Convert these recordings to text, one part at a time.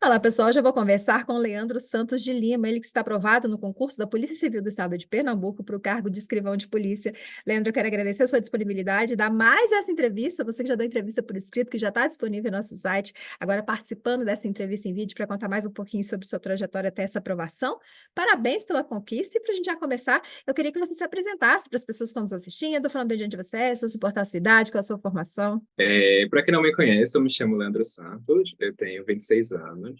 Olá, pessoal. Hoje eu vou conversar com o Leandro Santos de Lima, ele que está aprovado no concurso da Polícia Civil do Estado de Pernambuco para o cargo de escrivão de polícia. Leandro, eu quero agradecer a sua disponibilidade, dar mais essa entrevista, você que já deu entrevista por escrito, que já está disponível no nosso site, agora participando dessa entrevista em vídeo para contar mais um pouquinho sobre sua trajetória até essa aprovação. Parabéns pela conquista e para a gente já começar, eu queria que você se apresentasse para as pessoas que estão nos assistindo, falando de onde você é, se importar a sua idade, qual a sua formação. Para quem não me conhece, eu me chamo Leandro Santos, eu tenho 26 anos,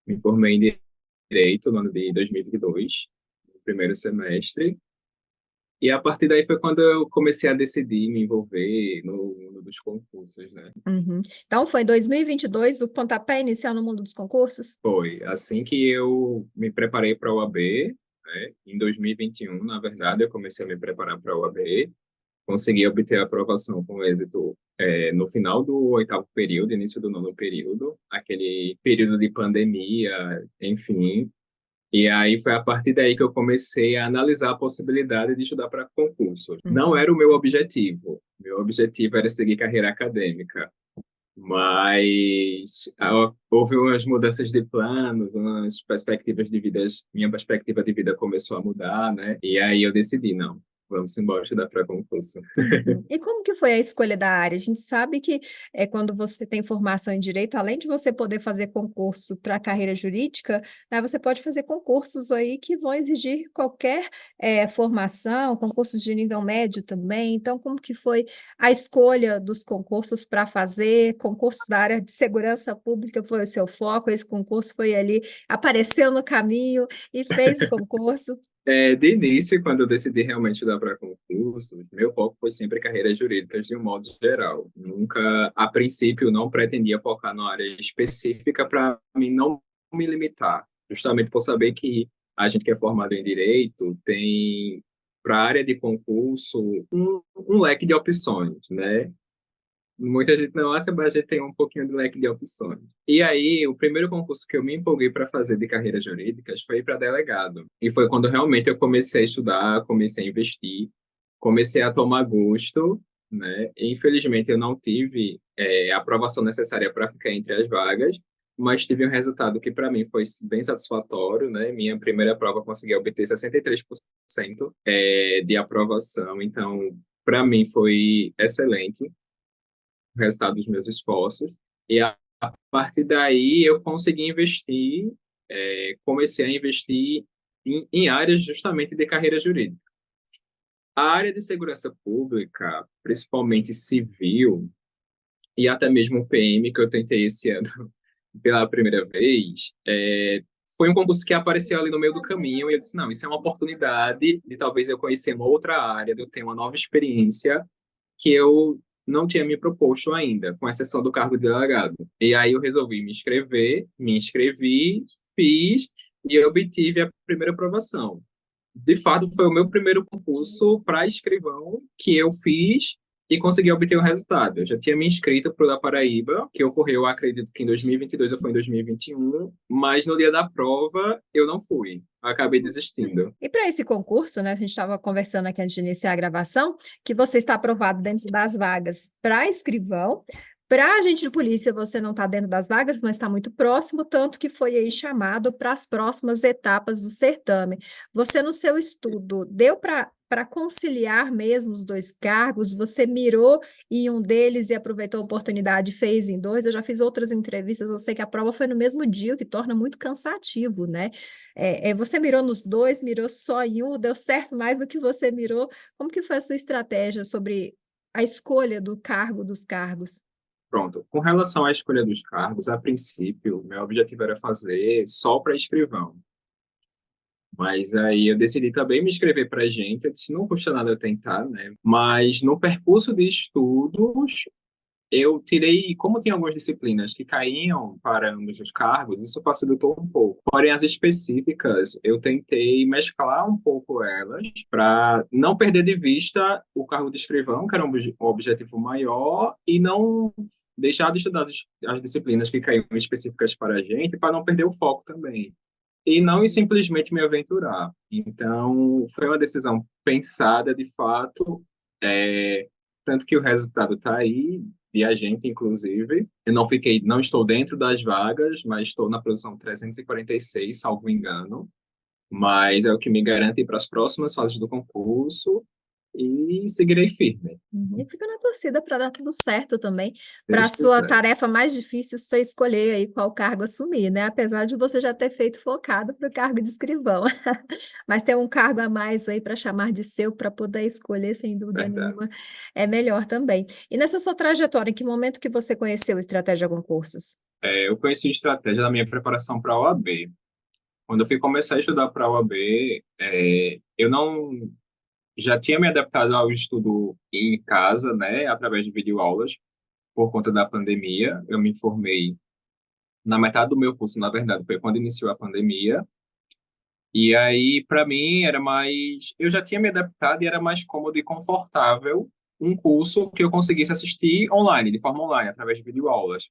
me formei em Direito no ano de 2022, no primeiro semestre, e a partir daí foi quando eu comecei a decidir me envolver no mundo dos concursos, né? Uhum. Então, foi em 2022 o pontapé inicial no mundo dos concursos? Foi assim que eu me preparei para a OAB, né? Em 2021, na verdade, eu comecei a me preparar para a OAB, consegui obter a aprovação com êxito no final do oitavo período, início do nono período, aquele período de pandemia, enfim. E aí foi a partir daí que eu comecei a analisar a possibilidade de estudar para concursos. Não Uhum. era o meu objetivo. Meu objetivo era seguir carreira acadêmica. Mas houve umas mudanças de planos, umas perspectivas de vida, minha perspectiva de vida começou a mudar, né? E aí eu decidi, não, vamos embora estudar para concurso. Uhum. E como que foi a escolha da área? A gente sabe que quando você tem formação em direito, além de você poder fazer concurso para a carreira jurídica, né, você pode fazer concursos aí que vão exigir qualquer formação, concursos de nível médio também. Então, como que foi a escolha dos concursos para fazer? Concursos da área de segurança pública foi o seu foco? Esse concurso foi ali, apareceu no caminho e fez o concurso? De início, quando eu decidi realmente dar para concursos, meu foco foi sempre carreiras jurídicas de um modo geral. Nunca, a princípio, não pretendia focar numa área específica para mim não me limitar, justamente por saber que a gente que é formado em direito tem para a área de concurso um leque de opções, né? Muita gente não acha, mas a gente tem um pouquinho de leque de opções. E aí, o primeiro concurso que eu me empolguei para fazer de carreiras jurídicas foi para delegado. E foi quando realmente eu comecei a estudar, comecei a investir, comecei a tomar gosto, né? E, infelizmente, eu não tive a aprovação necessária para ficar entre as vagas, mas tive um resultado que para mim foi bem satisfatório, né? Minha primeira prova eu consegui obter 63% de aprovação, então para mim foi excelente o resultado dos meus esforços. E a partir daí eu consegui investir, comecei a investir em áreas justamente de carreira jurídica. A área de segurança pública, principalmente civil, e até mesmo o PM, que eu tentei esse ano pela primeira vez, foi um concurso que apareceu ali no meio do caminho e eu disse, não, isso é uma oportunidade de talvez eu conhecer uma outra área, de eu ter uma nova experiência que eu não tinha me proposto ainda, com exceção do cargo de delegado. E aí eu resolvi me inscrevi, fiz e obtive a primeira aprovação. De fato, foi o meu primeiro concurso para escrivão que eu fiz e consegui obter o resultado. Eu já tinha me inscrito para o da Paraíba, que ocorreu, acredito que em 2022 ou foi em 2021, mas no dia da prova eu não fui. Acabei desistindo. E para esse concurso, né, a gente estava conversando aqui antes de iniciar a gravação, que você está aprovado dentro das vagas para escrivão. Para agente de polícia, você não está dentro das vagas, mas está muito próximo, tanto que foi aí chamado para as próximas etapas do certame. Você, no seu estudo, deu para conciliar mesmo os dois cargos? Você mirou em um deles e aproveitou a oportunidade e fez em dois? Eu já fiz outras entrevistas, eu sei que a prova foi no mesmo dia, o que torna muito cansativo, né? Você mirou nos dois, mirou só em um, deu certo mais do que você mirou. Como que foi a sua estratégia sobre a escolha do cargo, dos cargos? Pronto. Com relação à escolha dos cargos, a princípio, meu objetivo era fazer só para escrivão. Mas aí eu decidi também me inscrever para gente. Eu disse, não custa nada tentar, né? Mas no percurso de estudos, eu tirei, como tinha algumas disciplinas que caíam para ambos os cargos, isso facilitou um pouco. Porém, as específicas, eu tentei mesclar um pouco elas para não perder de vista o cargo de escrivão, que era um objetivo maior, e não deixar de estudar as disciplinas que caíam específicas para a gente, para não perder o foco também. E não simplesmente me aventurar. Então, foi uma decisão pensada, de fato, tanto que o resultado está aí, de agente, inclusive. Eu não estou dentro das vagas, mas estou na posição 346, salvo engano. Mas é o que me garante para as próximas fases do concurso e seguirei firme. E fica na torcida para dar tudo certo também, para a Deus sua quiser. tarefa mais difícil você escolher aí qual cargo assumir, né? Apesar de você já ter feito focado para o cargo de escrivão. Mas ter um cargo a mais aí para chamar de seu, para poder escolher, sem dúvida Verdade. nenhuma, é melhor também. E nessa sua trajetória, em que momento que você conheceu Estratégia Concursos? Eu conheci estratégia da minha preparação para a OAB. Quando eu fui começar a estudar para a OAB, eu não já tinha me adaptado ao estudo em casa, né, através de videoaulas, por conta da pandemia. Eu me formei na metade do meu curso, na verdade, foi quando iniciou a pandemia. E aí, para mim, era mais. Eu já tinha me adaptado e era mais cômodo e confortável um curso que eu conseguisse assistir online, de forma online, através de videoaulas.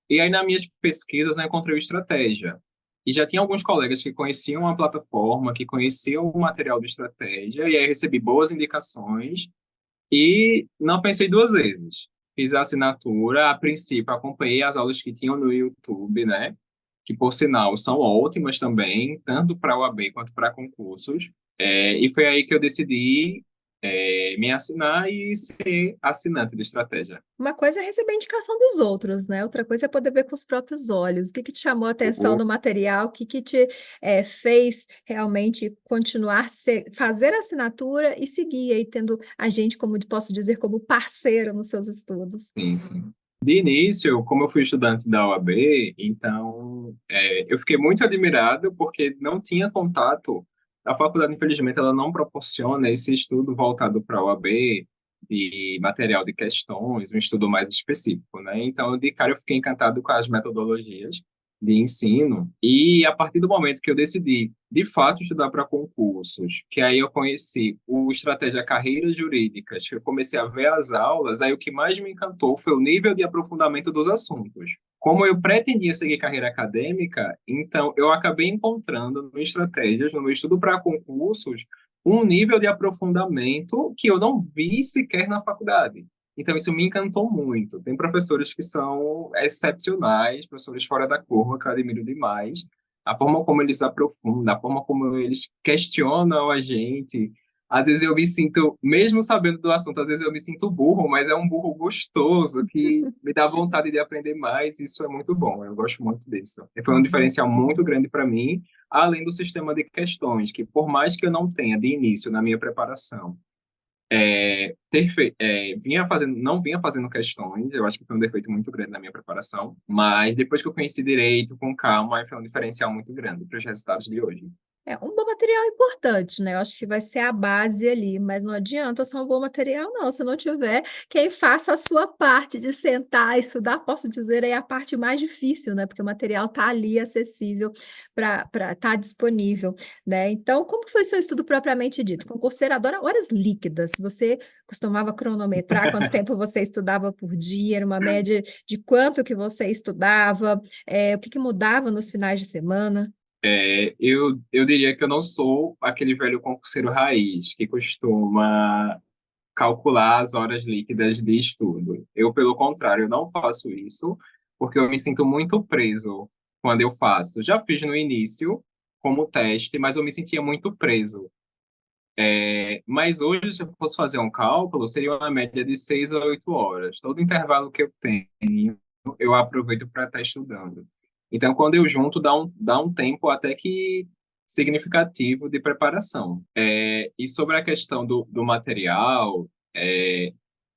E aí, nas minhas pesquisas, eu encontrei o Estratégia. E já tinha alguns colegas que conheciam a plataforma, que conheciam o material de estratégia, e aí recebi boas indicações e não pensei duas vezes. Fiz a assinatura, a princípio acompanhei as aulas que tinham no YouTube, né? Que, por sinal, são ótimas também, tanto para o AB quanto para concursos. E foi aí que eu decidi me assinar e ser assinante de estratégia. Uma coisa é receber indicação dos outros, né? Outra coisa é poder ver com os próprios olhos. O que que te chamou a atenção no material? O que que te fez realmente continuar fazer a assinatura e seguir aí tendo a gente, como posso dizer, como parceiro nos seus estudos? Sim, sim. De início, como eu fui estudante da UAB, então eu fiquei muito admirado porque não tinha contato. A faculdade, infelizmente, ela não proporciona esse estudo voltado para a UAB, de material de questões, um estudo mais específico, né? Então, de cara, eu fiquei encantado com as metodologias de ensino. E a partir do momento que eu decidi, de fato, estudar para concursos, que aí eu conheci o Estratégia Carreiras Jurídicas, que eu comecei a ver as aulas, aí o que mais me encantou foi o nível de aprofundamento dos assuntos. Como eu pretendia seguir carreira acadêmica, então eu acabei encontrando no Estratégias, no meu estudo para concursos, um nível de aprofundamento que eu não vi sequer na faculdade. Então, isso me encantou muito. Tem professores que são excepcionais, professores fora da curva, que eu admiro demais. A forma como eles aprofundam, a forma como eles questionam a gente. Às vezes eu me sinto, mesmo sabendo do assunto, às vezes eu me sinto burro, mas é um burro gostoso que me dá vontade de aprender mais. Isso é muito bom, eu gosto muito disso. E foi um diferencial muito grande para mim, além do sistema de questões, que por mais que eu não tenha de início na minha preparação não vinha fazendo questões, eu acho que foi um defeito muito grande na minha preparação, mas depois que eu conheci direito, com calma, aí foi um diferencial muito grande para os resultados de hoje. É um bom material importante, né? Eu acho que vai ser a base ali, mas não adianta só um bom material, não. Se não tiver quem faça a sua parte de sentar, estudar, posso dizer, é a parte mais difícil, né? Porque o material está ali acessível para estar disponível, né? Então, como que foi seu estudo propriamente dito? Concurseiro adora horas líquidas. Você costumava cronometrar quanto tempo você estudava por dia? Era uma média de quanto que você estudava? O que que mudava nos finais de semana? Eu diria que eu não sou aquele velho concurseiro raiz que costuma calcular as horas líquidas de estudo. Eu, pelo contrário, eu não faço isso, porque eu me sinto muito preso quando eu faço. Já fiz no início, como teste, mas eu me sentia muito preso. Mas hoje, se eu fosse fazer um cálculo, seria uma média de 6 a 8 horas. Todo intervalo que eu tenho, eu aproveito para estar estudando. Então, quando eu junto, dá um tempo até que significativo de preparação. E sobre a questão do material,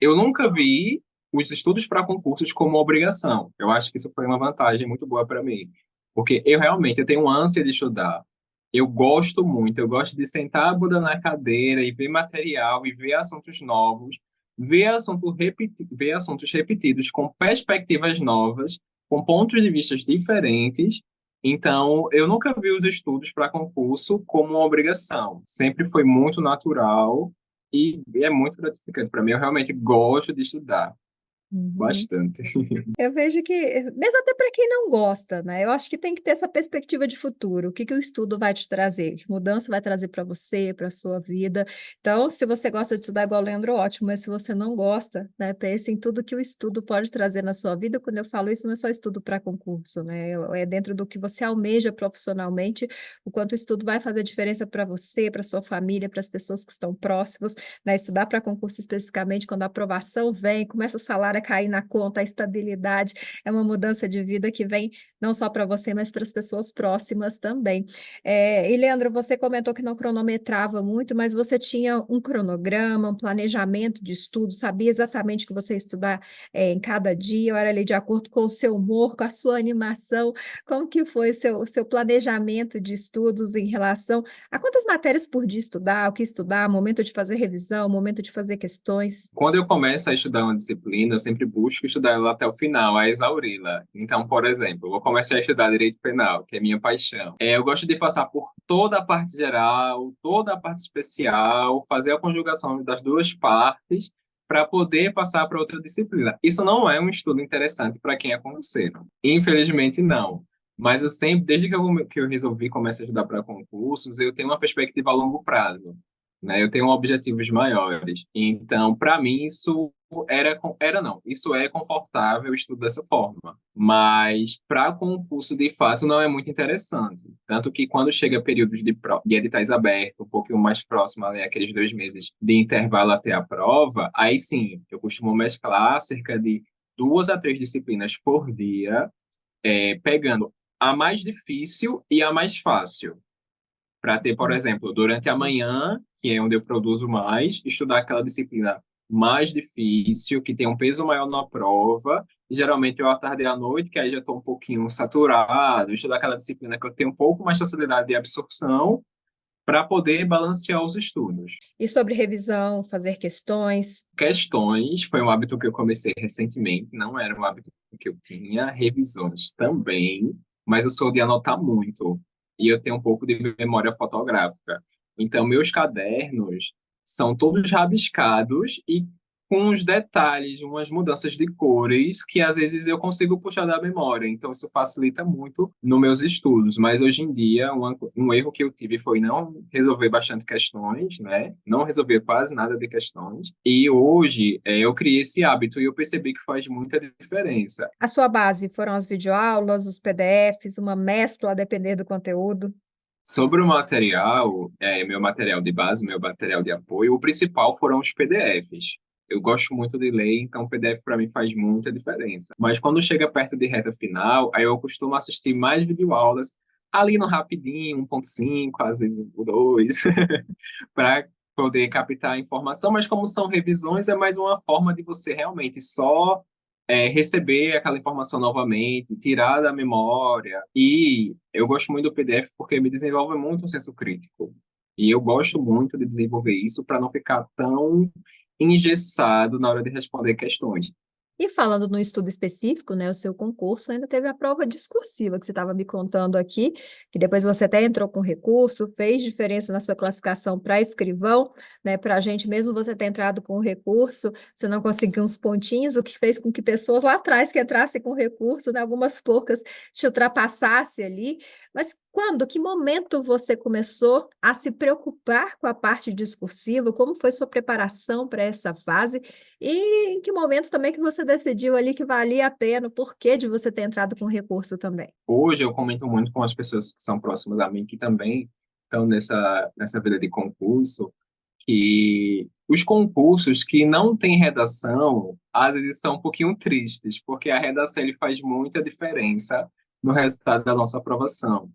eu nunca vi os estudos para concursos como obrigação. Eu acho que isso foi uma vantagem muito boa para mim, porque eu tenho ânsia de estudar. Eu gosto muito, eu gosto de sentar a bunda na cadeira e ver material e ver assuntos novos, ver assuntos repetidos com perspectivas novas, com pontos de vista diferentes. Então, eu nunca vi os estudos para concurso como uma obrigação. Sempre foi muito natural e é muito gratificante para mim. Eu realmente gosto de estudar. Uhum. bastante. Eu vejo que, mesmo até para quem não gosta, né? Eu acho que tem que ter essa perspectiva de futuro. O que que o estudo vai te trazer? Que mudança vai trazer para você, para a sua vida? Então, se você gosta de estudar igual o Leandro, ótimo, mas se você não gosta, né? Pense em tudo que o estudo pode trazer na sua vida. Quando eu falo isso, não é só estudo para concurso, né? É dentro do que você almeja profissionalmente, o quanto o estudo vai fazer diferença para você, para sua família, para as pessoas que estão próximas, né? Estudar para concurso especificamente, quando a aprovação vem, começa o salário a cair na conta, a estabilidade, é uma mudança de vida que vem não só para você, mas para as pessoas próximas também. E Leandro, você comentou que não cronometrava muito, mas você tinha um cronograma, um planejamento de estudo, sabia exatamente o que você ia estudar em cada dia, ou era ali de acordo com o seu humor, com a sua animação, como que foi seu planejamento de estudos em relação a quantas matérias por dia estudar, o que estudar, momento de fazer revisão, momento de fazer questões? Quando eu começo a estudar uma disciplina, eu sempre busco estudar ela até o final, a exauri-la. Então, por exemplo, eu vou começar a estudar direito penal, que é minha paixão. Eu gosto de passar por toda a parte geral, toda a parte especial, fazer a conjugação das duas partes para poder passar para outra disciplina. Isso não é um estudo interessante para quem é concurseiro. Infelizmente, não. Mas eu sempre, desde que eu resolvi começar a estudar para concursos, eu tenho uma perspectiva a longo prazo, né? Eu tenho objetivos maiores. Então, para mim, isso é confortável, eu estudo dessa forma. Mas para concurso, de fato, não é muito interessante. Tanto que quando chega períodos de editais abertos, um pouquinho mais próximo, ali, aqueles 2 meses de intervalo até a prova, aí sim, eu costumo mesclar cerca de 2 a 3 disciplinas por dia, pegando a mais difícil e a mais fácil para ter, por exemplo, durante a manhã, que é onde eu produzo mais, estudar aquela disciplina mais difícil, que tem um peso maior na prova, e geralmente eu à tarde e à noite, que aí já estou um pouquinho saturado, estudar aquela disciplina que eu tenho um pouco mais facilidade de absorção, para poder balancear os estudos. E sobre revisão, fazer questões? Questões foi um hábito que eu comecei recentemente, não era um hábito que eu tinha, revisões também, mas eu sou de anotar muito e eu tenho um pouco de memória fotográfica. Então, meus cadernos são todos rabiscados e com uns detalhes, umas mudanças de cores que às vezes eu consigo puxar da memória. Então, isso facilita muito nos meus estudos. Mas hoje em dia, um erro que eu tive foi não resolver bastante questões, né? Não resolver quase nada de questões. E hoje eu criei esse hábito e eu percebi que faz muita diferença. A sua base foram as videoaulas, os PDFs, uma mescla a depender do conteúdo? Sobre o material, meu material de base, meu material de apoio, o principal foram os PDFs. Eu gosto muito de ler, então o PDF para mim faz muita diferença. Mas quando chega perto de reta final, aí eu costumo assistir mais videoaulas ali no rapidinho, 1.5, às vezes o 2, para poder captar a informação. Mas como são revisões, é mais uma forma de você realmente só receber aquela informação novamente, tirar da memória. E eu gosto muito do PDF porque me desenvolve muito o senso crítico. E eu gosto muito de desenvolver isso para não ficar tão engessado na hora de responder questões. E falando no estudo específico, né, o seu concurso ainda teve a prova discursiva que você estava me contando aqui, que depois você até entrou com recurso, fez diferença na sua classificação para escrivão, né, para a gente, mesmo você ter entrado com recurso, você não conseguiu uns pontinhos, o que fez com que pessoas lá atrás que entrassem com recurso, né, algumas poucas te ultrapassassem ali, mas quando, que momento você começou a se preocupar com a parte discursiva? Como foi sua preparação para essa fase? E em que momento também que você decidiu ali que valia a pena, o porquê de você ter entrado com recurso também? Hoje eu comento muito com as pessoas que são próximas a mim, que também estão nessa vida de concurso, que os concursos que não têm redação, às vezes são um pouquinho tristes, porque a redação ele faz muita diferença no resultado da nossa aprovação.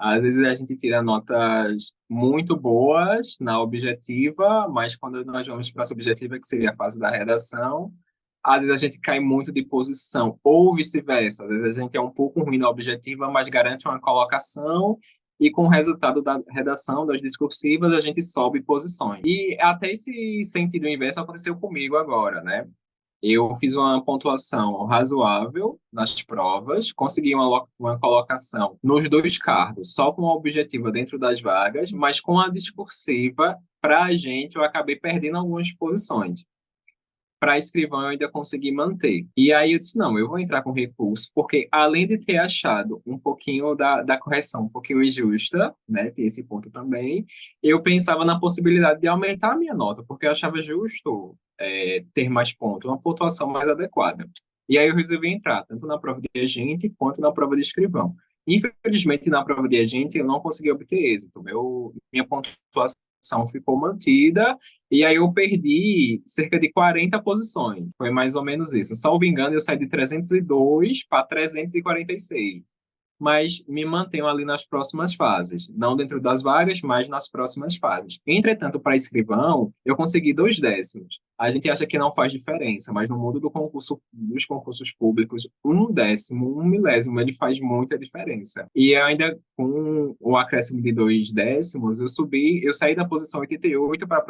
Às vezes a gente tira notas muito boas na objetiva, mas quando nós vamos para a subjetiva, que seria a fase da redação, às vezes a gente cai muito de posição, ou vice-versa. Às vezes a gente é um pouco ruim na objetiva, mas garante uma colocação, e com o resultado da redação, das discursivas, a gente sobe posições. E até esse sentido inverso aconteceu comigo agora, né? Eu fiz uma pontuação razoável nas provas, consegui uma colocação nos dois cargos, só com a objetiva dentro das vagas, mas com a discursiva, para a gente, eu acabei perdendo algumas posições. para escrivão eu ainda consegui manter. E aí eu disse, não, eu vou entrar com recurso, porque além de ter achado um pouquinho da correção, um pouquinho injusta, né, tem esse ponto também, eu pensava na possibilidade de aumentar a minha nota, porque eu achava justo ter mais pontos, uma pontuação mais adequada. E aí eu resolvi entrar, tanto na prova de agente quanto na prova de escrivão. Infelizmente, na prova de agente, eu não consegui obter êxito. Minha pontuação ficou mantida, e aí eu perdi cerca de 40 posições. Foi mais ou menos isso. Salvo engano, eu saí de 302 para 346, mas me mantenho ali nas próximas fases. Não dentro das vagas, mas nas próximas fases. Entretanto, para escrivão, eu consegui 2 décimos. A gente acha que não faz diferença, mas no mundo dos concursos públicos, 1 décimo, 1 milésimo, ele faz muita diferença. E ainda com o acréscimo de 2 décimos, eu saí da posição 88 para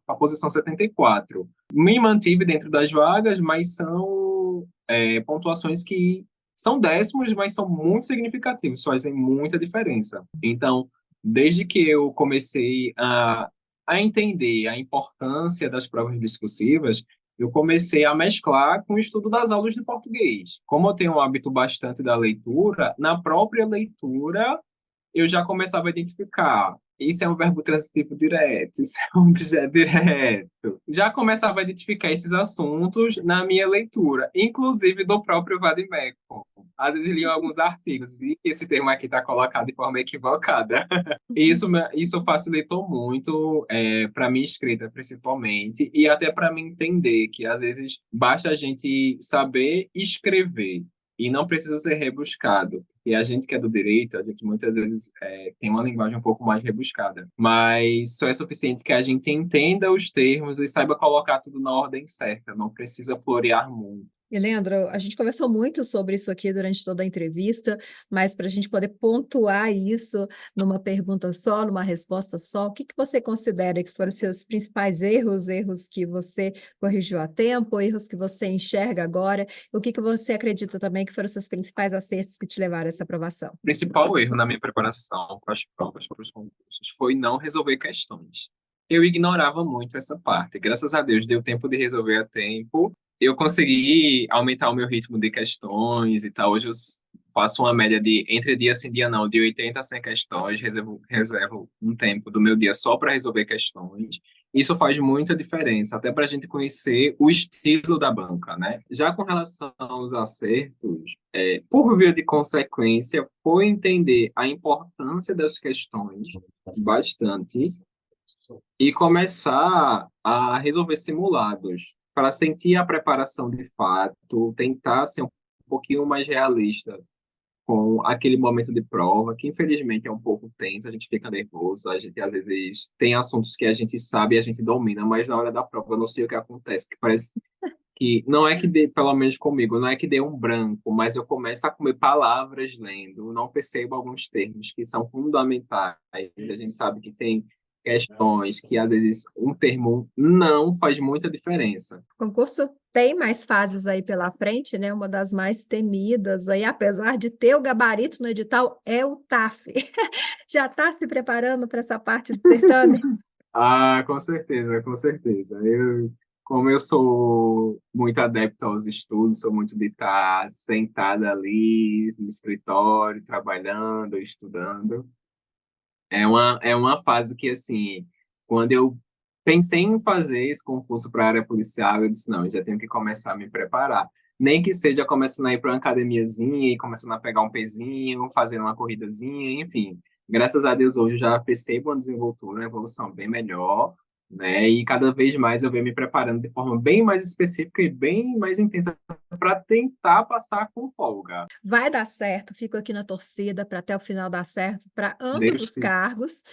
a posição 74. Me mantive dentro das vagas, mas são pontuações que são décimos, mas são muito significativos, fazem muita diferença. Então, desde que eu comecei a entender a importância das provas discursivas, eu comecei a mesclar com o estudo das aulas de português. Como eu tenho um hábito bastante da leitura, na própria leitura eu já começava a identificar. Isso é um verbo transitivo direto, isso é um objeto direto. Já começava a identificar esses assuntos na minha leitura, inclusive do próprio Vademecum. Às vezes liam alguns artigos e esse termo aqui está colocado de forma equivocada. E isso facilitou muito para minha escrita, principalmente, e até para mim entender que às vezes basta a gente saber escrever e não precisa ser rebuscado. E a gente que é do direito, a gente muitas vezes tem uma linguagem um pouco mais rebuscada. Mas só é suficiente que a gente entenda os termos e saiba colocar tudo na ordem certa. Não precisa florear muito. E, Leandro, a gente conversou muito sobre isso aqui durante toda a entrevista, mas para a gente poder pontuar isso numa pergunta só, numa resposta só, o que que você considera que foram os seus principais erros, erros que você corrigiu a tempo, erros que você enxerga agora, o que que você acredita também que foram os seus principais acertos que te levaram a essa aprovação? O principal erro na minha preparação para as provas, para os concursos, foi não resolver questões. Eu ignorava muito essa parte. Graças a Deus, deu tempo de resolver a tempo. Eu consegui aumentar o meu ritmo de questões e tal. Hoje eu faço uma média de, entre dia sim, dia não, de 80 a 100 questões. Reservo um tempo do meu dia só para resolver questões. Isso faz muita diferença, até para a gente conhecer o estilo da banca, né? Já com relação aos acertos, por via de consequência, foi entender a importância das questões bastante e começar a resolver simulados para sentir a preparação de fato, tentar ser um pouquinho mais realista com aquele momento de prova, que infelizmente é um pouco tenso, a gente fica nervoso, a gente às vezes tem assuntos que a gente sabe e a gente domina, mas na hora da prova eu não sei o que acontece, que parece que não é que dê, pelo menos comigo, não é que dê um branco, mas eu começo a comer palavras lendo, não percebo alguns termos que são fundamentais. A gente sabe que tem questões que às vezes um termo não faz muita diferença. O concurso tem mais fases aí pela frente, né? Uma das mais temidas aí, apesar de ter o gabarito no edital, é o TAF. Já está se preparando para essa parte do certame? Ah, com certeza, com certeza. Como eu sou muito adepto aos estudos, sou muito de estar sentada ali no escritório, trabalhando, estudando. É uma fase que, assim, quando eu pensei em fazer esse concurso para a área policial, eu disse, não, eu já tenho que começar a me preparar. Nem que seja começando a ir para uma academiazinha e começando a pegar um pezinho, fazendo uma corridazinha, enfim. Graças a Deus, hoje eu já percebo uma desenvoltura, uma evolução bem melhor, né? E cada vez mais eu venho me preparando de forma bem mais específica e bem mais intensa para tentar passar com folga. Vai dar certo, fico aqui na torcida para até o final dar certo para ambos Deus os quiser. cargos,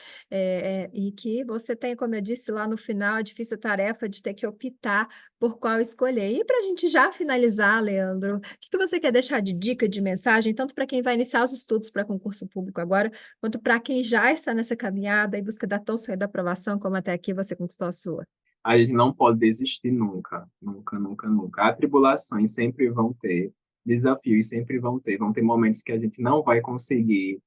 e que você tenha, como eu disse lá no final, a difícil tarefa de ter que optar por qual escolher. E para a gente já finalizar, Leandro, o que que você quer deixar de dica, de mensagem, tanto para quem vai iniciar os estudos para concurso público agora, quanto para quem já está nessa caminhada em busca da tão sonhada aprovação, como até aqui você conquistou a sua? A gente não pode desistir nunca, nunca, nunca, nunca. Atribulações sempre vão ter, desafios sempre vão ter momentos que a gente não vai conseguir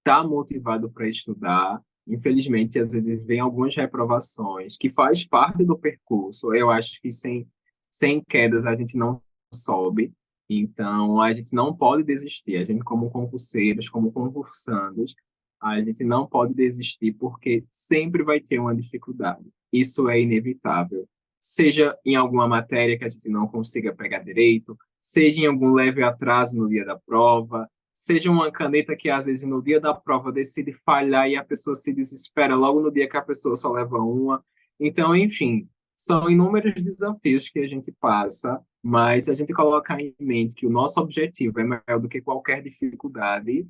estar motivado para estudar. Infelizmente, às vezes vem algumas reprovações, que faz parte do percurso. Eu acho que sem sem quedas a gente não sobe. Então, a gente não pode desistir. A gente, como concurseiros, como concursandos, a gente não pode desistir porque sempre vai ter uma dificuldade. Isso é inevitável. Seja em alguma matéria que a gente não consiga pegar direito, seja em algum leve atraso no dia da prova, seja uma caneta que às vezes no dia da prova decide falhar e a pessoa se desespera logo no dia que a pessoa só leva uma. Então, enfim, são inúmeros desafios que a gente passa, mas se a gente colocar em mente que o nosso objetivo é maior do que qualquer dificuldade,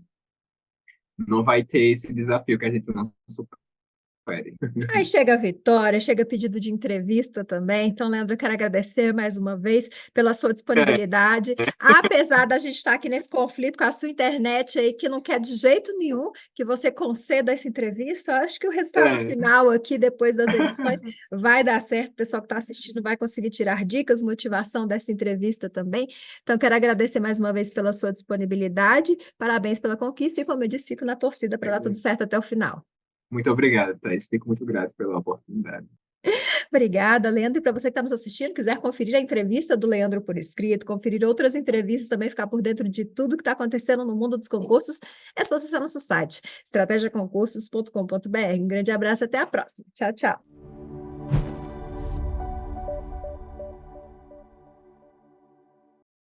não vai ter esse desafio que a gente não supere. Aí chega a Vitória, chega pedido de entrevista também. Então, Leandro, eu quero agradecer mais uma vez pela sua disponibilidade. Apesar da gente estar aqui nesse conflito com a sua internet aí, que não quer de jeito nenhum que você conceda essa entrevista, eu acho que o resultado É. final aqui, depois das edições, vai dar certo. O pessoal que está assistindo vai conseguir tirar dicas, motivação dessa entrevista também. Então, quero agradecer mais uma vez pela sua disponibilidade. Parabéns pela conquista e, como eu disse, fico na torcida para dar tudo certo até o final. Muito obrigado, Thais. Fico muito grato pela oportunidade. Obrigada, Leandro. E para você que está nos assistindo, quiser conferir a entrevista do Leandro por escrito, conferir outras entrevistas, também ficar por dentro de tudo que está acontecendo no mundo dos concursos, é só acessar nosso site, estrategiaconcursos.com.br. Um grande abraço e até a próxima. Tchau, tchau.